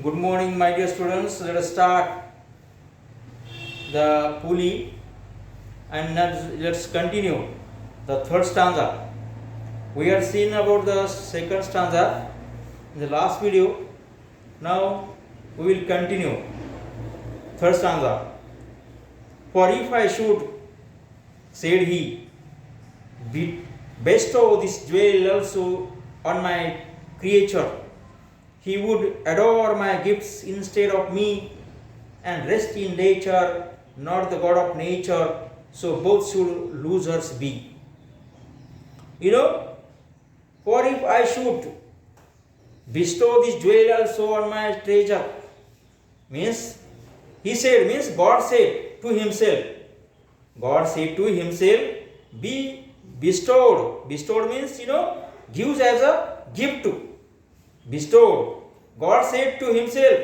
Good morning, my dear students. Let us start the pulley and let's continue the third stanza. We have seen about the second stanza in the last video. Now we will continue third stanza. For if I should, said he, bestow this jewel also on my creature, he would adore my gifts instead of me and rest in nature, not the God of nature, so both should losers be. For if I should bestow this jewel also on my treasure, means God said to himself, be bestowed. Bestowed means, gives as a gift. Bestowed. God said to himself,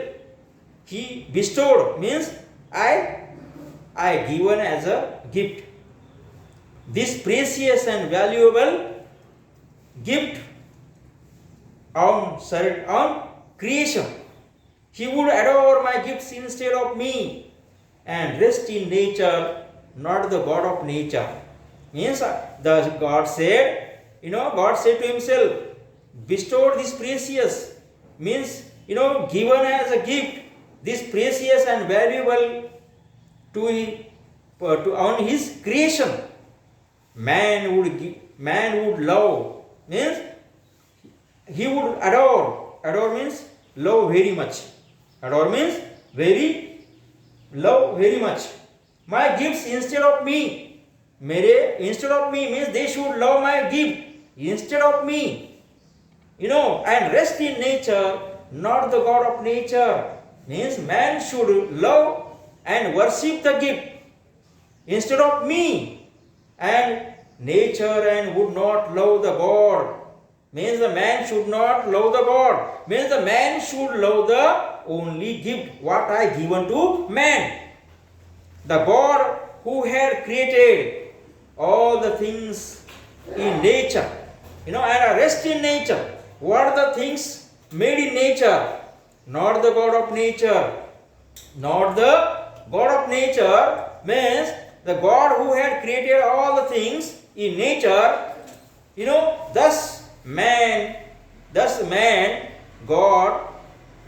he bestowed means I given as a gift. This precious and valuable gift on creation. He would adore my gifts instead of me and rest in nature, not the God of nature. Means God said to himself, bestowed this precious, means given as a gift, this precious and valuable on his creation. Man would love, means he would adore means love very much. Adore means love very much. My gifts instead of me. Instead of me means they should love my gift instead of me. And rest in nature, not the God of nature. Means man should love and worship the gift instead of me. And nature and would not love the God. Means the man should not love the God. Means the man should love the only gift what I given to man. The God who had created all the things in nature. And rest in nature. What are the things made in nature? Not the God of nature. Not the God of nature means the God who had created all the things in nature. Thus man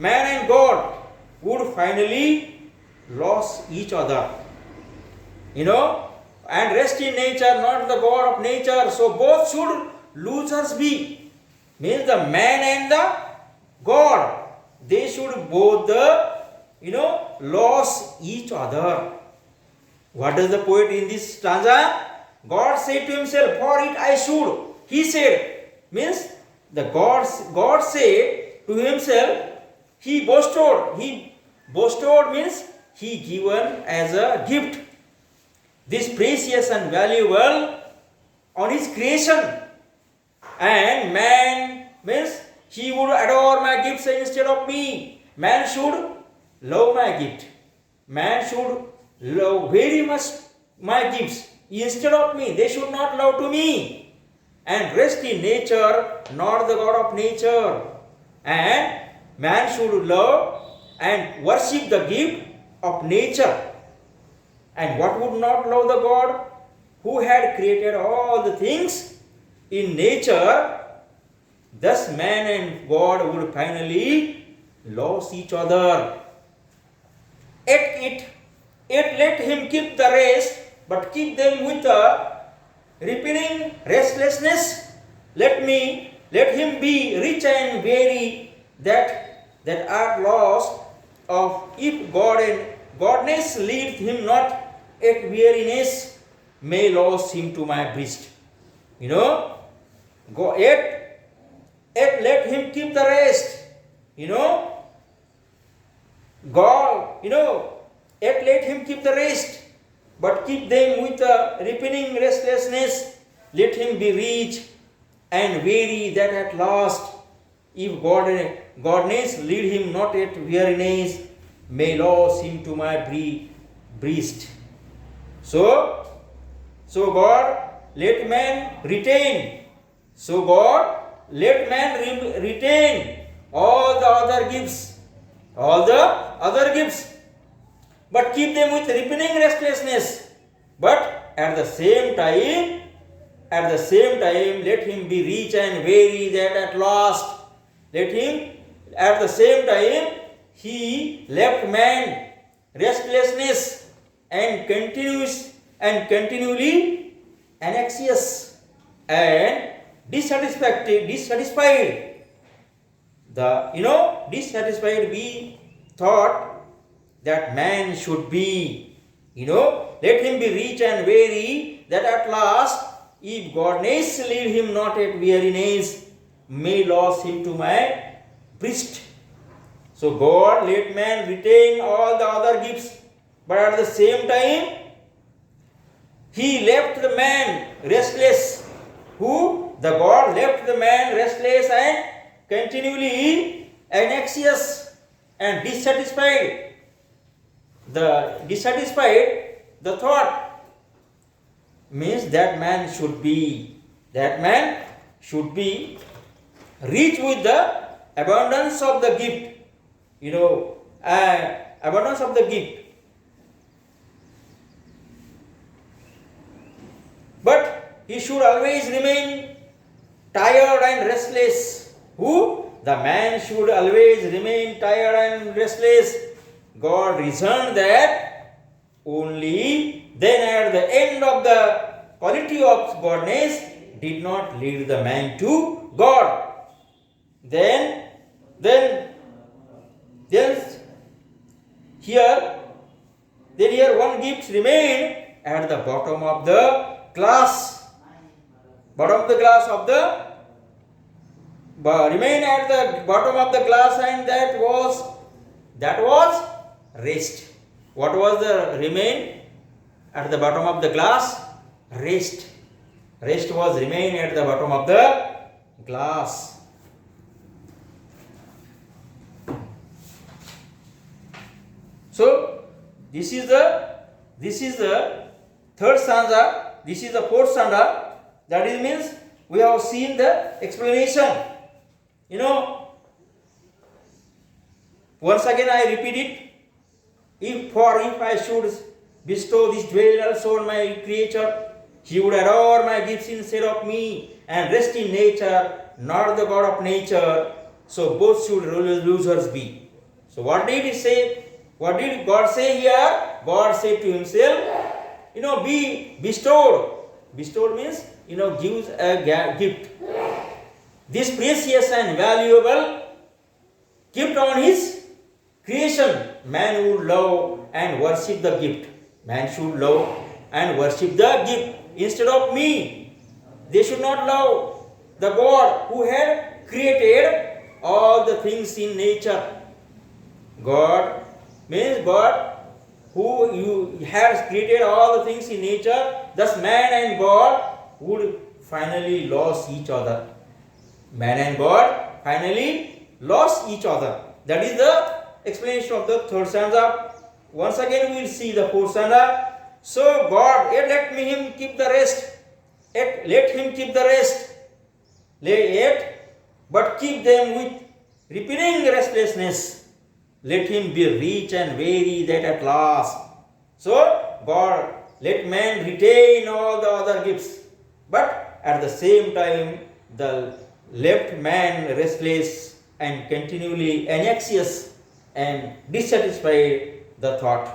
and God would finally lose each other. And rest in nature, not the God of nature. So both should losers be. Means the man and the God, they should both lose each other. What does the poet in this stanza? God said to himself, for it I should. He said, means the God said to himself, he bestowed. He bestowed means he given as a gift this precious and valuable on his creation. And man means he would adore my gifts instead of me. Man should love my gift. Man should love very much my gifts instead of me. They should not love to me. And rest in nature, not the God of nature. And man should love and worship the gift of nature. And what would not love the God who had created all the things in nature? Thus man and God would finally lose each other. Yet let him keep the rest, but keep them with a repining restlessness. Let him be rich and weary that are lost of if godness lead him not, yet weariness may lose him to my breast. Yet let him keep the rest. Yet let him keep the rest, but keep them with a repining restlessness. Let him be rich and weary that at last, if godness lead him not, yet weariness may lose him to my breast. So God let man retain. So God let man retain all the other gifts all the other gifts, but keep them with repining restlessness. But at the same time, let him be rich and weary that at last, at the same time, he left man restlessness and continually anxious and dissatisfied. Dissatisfied, we thought that man should be, let him be rich and weary, that at last, if godness lead him not at weariness, may lose him to my breast. So God let man retain all the other gifts, but at the same time, he left the man restless. Who? The God left the man restless and continually anxious and dissatisfied. The thought means that man should be rich with the abundance of the gift. Abundance of the gift. But he should always remain tired and restless. Who? The man should always remain tired and restless. God reasoned that only then at the end of the quality of godness did not lead the man to God. Then here one gift remained at the bottom of the glass. Remained at the bottom of the glass, and that was rest. What was the remain at the bottom of the glass? Rest. Rest was remain at the bottom of the glass. So this is the third stanza. This is the fourth stanza. That is means we have seen the explanation. Once again I repeat it. If I should bestow this dwell also on my creature, he would adore my gifts instead of me and rest in nature, not the God of nature. So both should losers be. So what did he say? What did God say here? God said to himself, be bestowed. Bestowed means, gives a gift. This precious and valuable gift on his creation. Man would love and worship the gift. Man should love and worship the gift instead of me. They should not love the God who had created all the things in nature. God means God who has created all the things in nature. Thus man and God would finally lose each other. Man and God finally lost each other. That is the explanation of the third stanza. Once again we will see the fourth stanza. So God, let him keep the rest. Let him keep the rest. But keep them with repining restlessness. Let him be rich and weary that at last. So God, let man retain all the other gifts. But at the same time, the left man restless and continually anxious and dissatisfied. The thought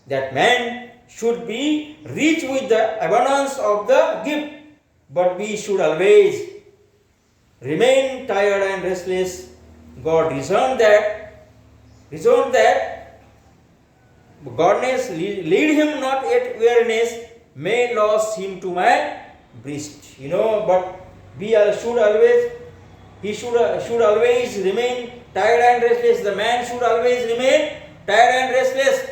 that man should be rich with the abundance of the gift, but we should always remain tired and restless. God reasoned that godness lead him not at weariness, may lose him to my breast. But he should always remain tired and restless. The man should always remain tired and restless.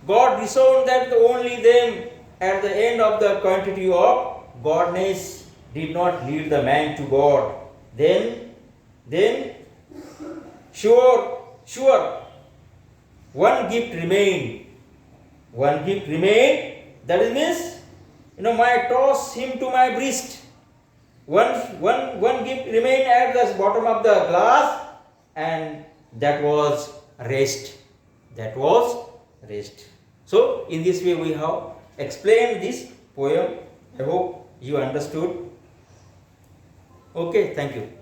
God reasoned that only then at the end of the quantity of godness did not lead the man to God. Then sure, one gift remained. That means, might toss him to my breast. One gift remained at the bottom of the glass, and that was rest. That was rest. So in this way we have explained this poem. I hope you understood. Okay, thank you.